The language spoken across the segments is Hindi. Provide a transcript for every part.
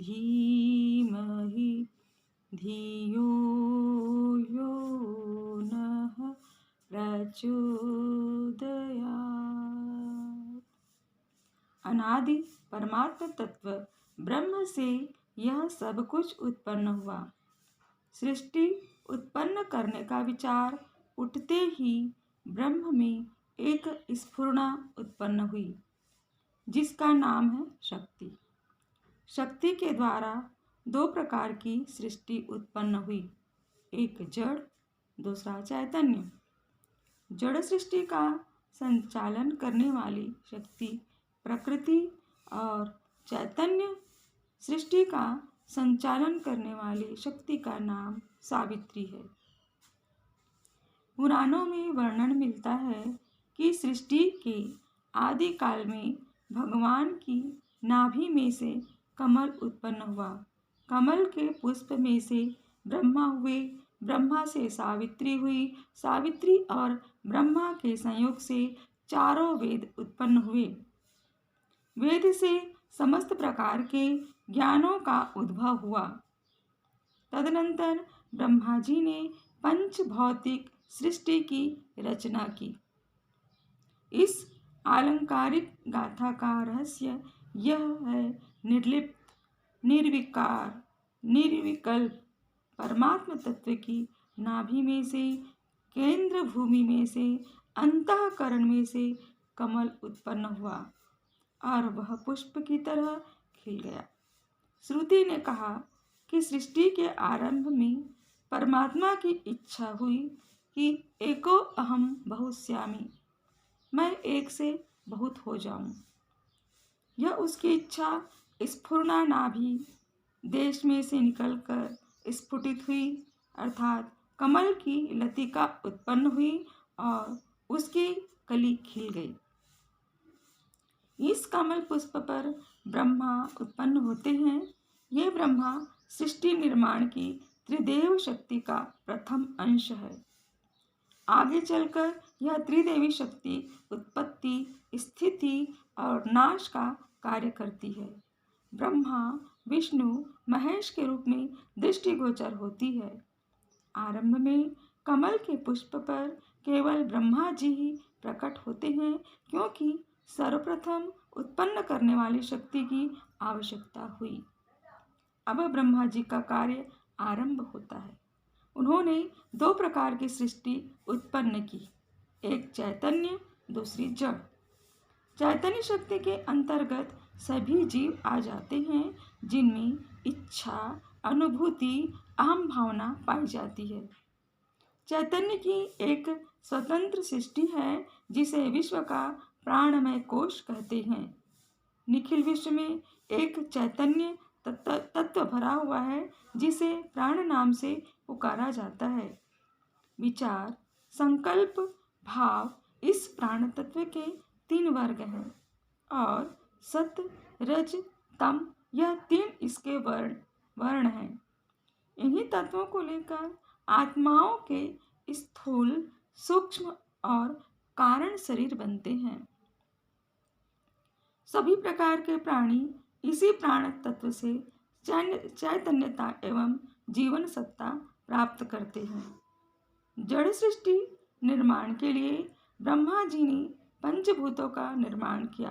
धीमहि धियो यो नः प्रचोदयात्। अनादि परमात्म तत्व ब्रह्म से यह सब कुछ उत्पन्न हुआ। सृष्टि उत्पन्न करने का विचार उठते ही ब्रह्म में एक स्फुरणा उत्पन्न हुई, जिसका नाम है शक्ति। शक्ति के द्वारा दो प्रकार की सृष्टि उत्पन्न हुई, एक जड़, दूसरा चैतन्य। जड़ सृष्टि का संचालन करने वाली शक्ति प्रकृति और चैतन्य सृष्टि का संचालन करने वाली शक्ति का नाम सावित्री है। पुराणों में वर्णन मिलता है कि सृष्टि के आदि काल में भगवान की नाभि में से कमल उत्पन्न हुआ। कमल के पुष्प में से ब्रह्मा हुए, ब्रह्मा से सावित्री हुई, सावित्री और ब्रह्मा के संयोग से चारों वेद उत्पन्न हुए। वेद से समस्त प्रकार के ज्ञानों का उद्भव हुआ। तदनंतर ब्रह्मा जी ने पंच भौतिक सृष्टि की रचना की। इस आलंकारिक गाथा का रहस्य यह है, निर्लिप्त, निर्विकार, निर्विकल्प परमात्म तत्व की नाभि में से, केंद्र भूमि में से, अंतःकरण में से कमल उत्पन्न हुआ और वह पुष्प की तरह खिल गया। श्रुति ने कहा कि सृष्टि के आरंभ में परमात्मा की इच्छा हुई कि एको अहम बहुश्यामि, मैं एक से बहुत हो जाऊं। यह उसकी इच्छा स्फुरना नाभि देश में से निकलकर स्फुटित हुई, अर्थात कमल की लतिका उत्पन्न हुई और उसकी कली खिल गई। इस कमल पुष्प पर ब्रह्मा उत्पन्न होते हैं। ये ब्रह्मा सृष्टि निर्माण की त्रिदेव शक्ति का प्रथम अंश है। आगे चलकर यह त्रिदेवी शक्ति उत्पत्ति, स्थिति और नाश का कार्य करती है। ब्रह्मा, विष्णु, महेश के रूप में दृष्टिगोचर होती है। आरंभ में कमल के पुष्प पर केवल ब्रह्मा जी ही प्रकट होते हैं, क्योंकि सर्वप्रथम उत्पन्न करने वाली शक्ति की आवश्यकता हुई। अब ब्रह्मा जी का कार्य आरंभ होता है। उन्होंने दो प्रकार की सृष्टि उत्पन्न की, एक चैतन्य, दूसरी जड़। चैतन्य शक्ति के अंतर्गत सभी जीव आ जाते हैं, जिनमें इच्छा, अनुभूति, अहम भावना पाई जाती है। चैतन्य की एक स्वतंत्र सृष्टि है, जिसे विश्व का प्राणमय कोश कहते हैं। निखिल विश्व में एक चैतन्य तत्व भरा हुआ है, जिसे प्राण नाम से पुकारा जाता है। विचार, संकल्प, भाव इस प्राण तत्व के तीन वर्ग हैं और सत, रज, तम यह तीन इसके वर्ण हैं। इन्हीं तत्वों को लेकर आत्माओं के स्थूल, सूक्ष्म और कारण शरीर बनते हैं। सभी प्रकार के प्राणी इसी प्राण तत्व से चैतन्यता एवं जीवन सत्ता प्राप्त करते हैं। जड़ सृष्टि निर्माण के लिए ब्रह्मा जी ने पंचभूतों का निर्माण किया।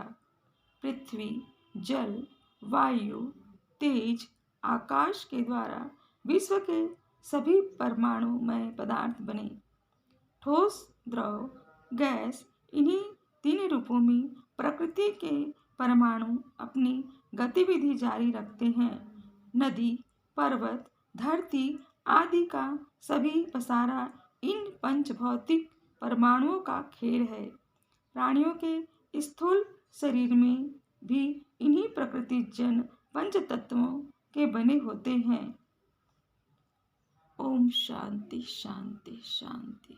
पृथ्वी, जल, वायु, तेज, आकाश के द्वारा विश्व के सभी परमाणुमय पदार्थ बने। ठोस, द्रव, गैस इन्हीं तीन रूपों में प्रकृति के परमाणु अपनी गतिविधि जारी रखते हैं। नदी, पर्वत, धरती आदि का सभी पसारा इन पंच भौतिक परमाणुओं का खेल है। प्राणियों के स्थूल शरीर में भी इन्हीं प्रकृतिजन पंच तत्वों के बने होते हैं। ओम शांति शांति शांति।